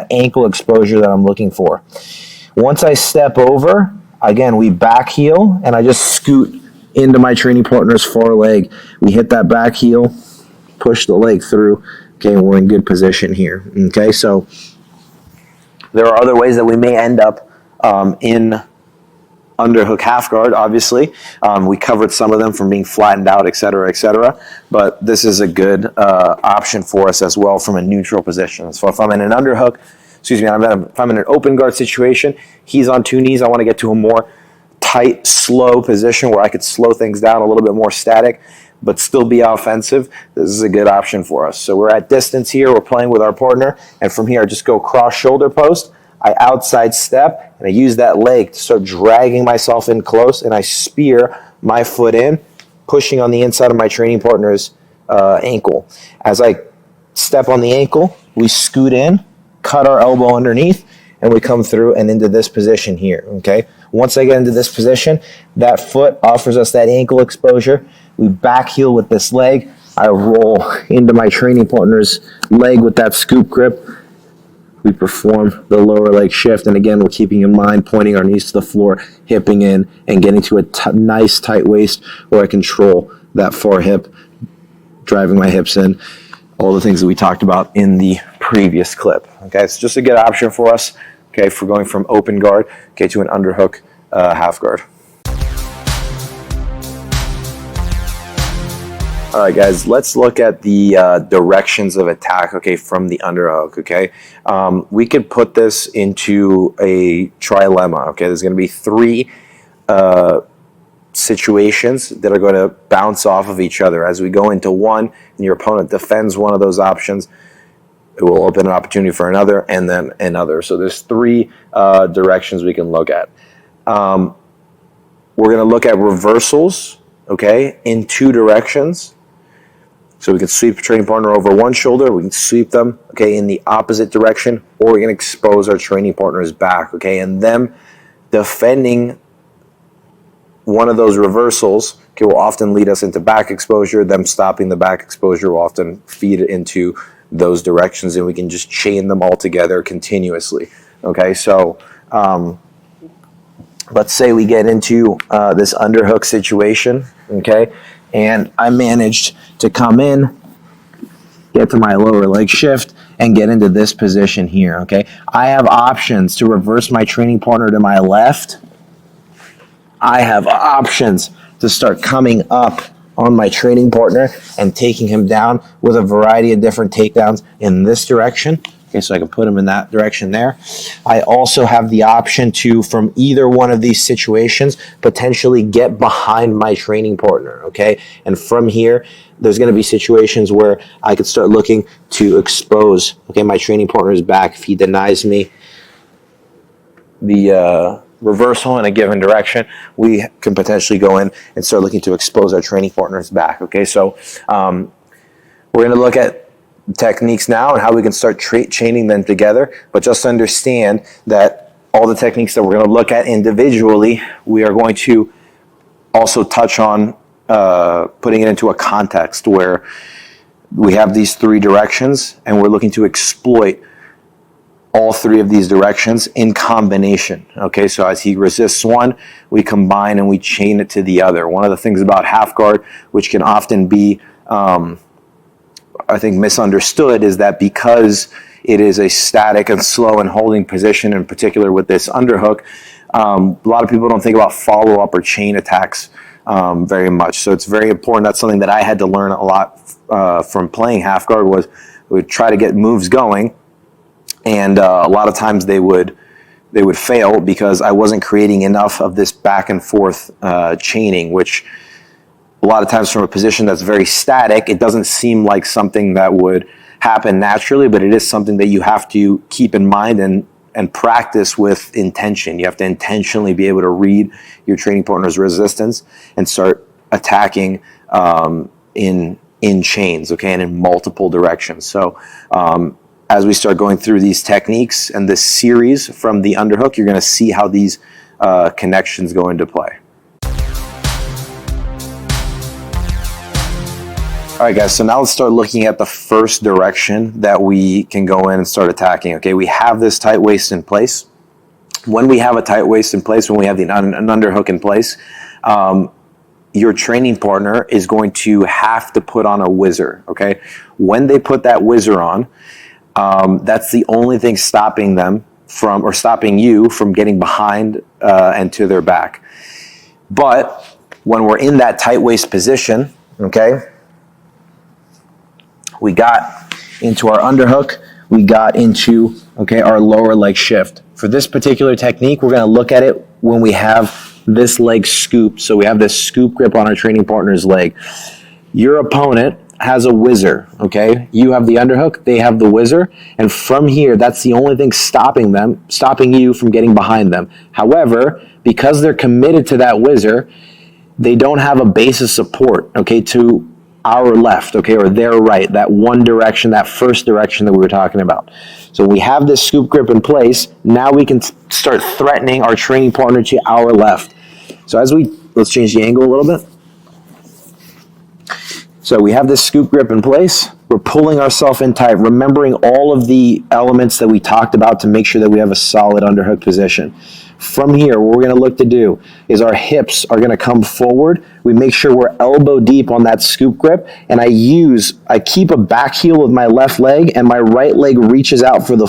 that ankle exposure that I'm looking for. Once I step over, again, we back heel, and I just scoot into my training partner's far leg. We hit that back heel, push the leg through. Okay, and we're in good position here. Okay, so there are other ways that we may end up in underhook half guard, obviously. We covered some of them from being flattened out, et cetera, but this is a good option for us as well from a neutral position. So if I'm in an underhook, if I'm in an open guard situation, he's on two knees, I want to get to a more tight, slow position where I could slow things down, a little bit more static, but still be offensive. This is a good option for us. So we're at distance here, we're playing with our partner, and from here I just go cross shoulder post, I outside step, and I use that leg to start dragging myself in close, and I spear my foot in, pushing on the inside of my training partner's ankle. As I step on the ankle, we scoot in, cut our elbow underneath, and we come through and into this position here, okay? Once I get into this position, that foot offers us that ankle exposure. We back heel with this leg. I roll into my training partner's leg with that scoop grip. We perform the lower leg shift, and again, we're keeping in mind pointing our knees to the floor, hipping in, and getting to a nice tight waist where I control that far hip, driving my hips in, all the things that we talked about in the previous clip. Okay, it's just a good option for us, okay, for going from open guard, okay, to an underhook half guard. All right, guys, let's look at the directions of attack, okay, from the underhook, okay? We could put this into a trilemma, okay? There's going to be three situations that are going to bounce off of each other. As we go into one and your opponent defends one of those options, it will open an opportunity for another and then another. So there's three directions we can look at. We're going to look at reversals, okay, in two directions. So we can sweep a training partner over one shoulder, we can sweep them, okay, in the opposite direction, or we can expose our training partner's back, okay, and them defending one of those reversals, okay, will often lead us into back exposure. Them stopping the back exposure will often feed it into those directions, and we can just chain them all together continuously, okay? So let's say we get into this underhook situation, okay, and I managed to come in, get to my lower leg shift, and get into this position here, okay? I have options to reverse my training partner to my left. I have options to start coming up on my training partner and taking him down with a variety of different takedowns in this direction. Okay, so I can put him in that direction there. I also have the option to, from either one of these situations, potentially get behind my training partner, okay? And from here, there's going to be situations where I could start looking to expose, okay, my training partner's back. If he denies me the reversal in a given direction, we can potentially go in and start looking to expose our training partner's back, okay? So we're going to look at techniques now and how we can start chaining them together, but just understand that all the techniques that we're going to look at individually, we are going to also touch on putting it into a context where we have these three directions and we're looking to exploit all three of these directions in combination. Okay, so as he resists one, we combine and we chain it to the other. One of the things about half guard, which can often be I think misunderstood, is that because it is a static and slow and holding position, in particular with this underhook, a lot of people don't think about follow-up or chain attacks very much. So it's very important. That's something that I had to learn a lot from playing half guard, was we would try to get moves going, and a lot of times they would fail because I wasn't creating enough of this back and forth chaining, which a lot of times from a position that's very static, it doesn't seem like something that would happen naturally, but it is something that you have to keep in mind and practice with intention. You have to intentionally be able to read your training partner's resistance and start attacking in chains, okay, and in multiple directions. So as we start going through these techniques and this series from the underhook, you're going to see how these connections go into play. All right, guys, so now let's start looking at the first direction that we can go in and start attacking. Okay, we have this tight waist in place. When we have a tight waist in place, when we have an underhook in place, your training partner is going to have to put on a whizzer, okay? When they put that whizzer on, that's the only thing stopping them from, or stopping you from getting behind and to their back. But when we're in that tight waist position, okay, we got into our underhook, we got into, okay, our lower leg shift. For this particular technique, we're gonna look at it when we have this leg scooped. So we have this scoop grip on our training partner's leg. Your opponent has a whizzer, okay? You have the underhook, they have the whizzer, and from here, that's the only thing stopping you from getting behind them. However, because they're committed to that whizzer, they don't have a base of support, okay, to our left, okay, or their right, that one direction, that first direction that we were talking about. So we have this scoop grip in place. Now we can start threatening our training partner to our left. So let's change the angle a little bit. So we have this scoop grip in place. We're pulling ourselves in tight, remembering all of the elements that we talked about to make sure that we have a solid underhook position. From here, what we're going to look to do is our hips are going to come forward. We make sure we're elbow deep on that scoop grip, and I keep a back heel with my left leg, and my right leg reaches out for the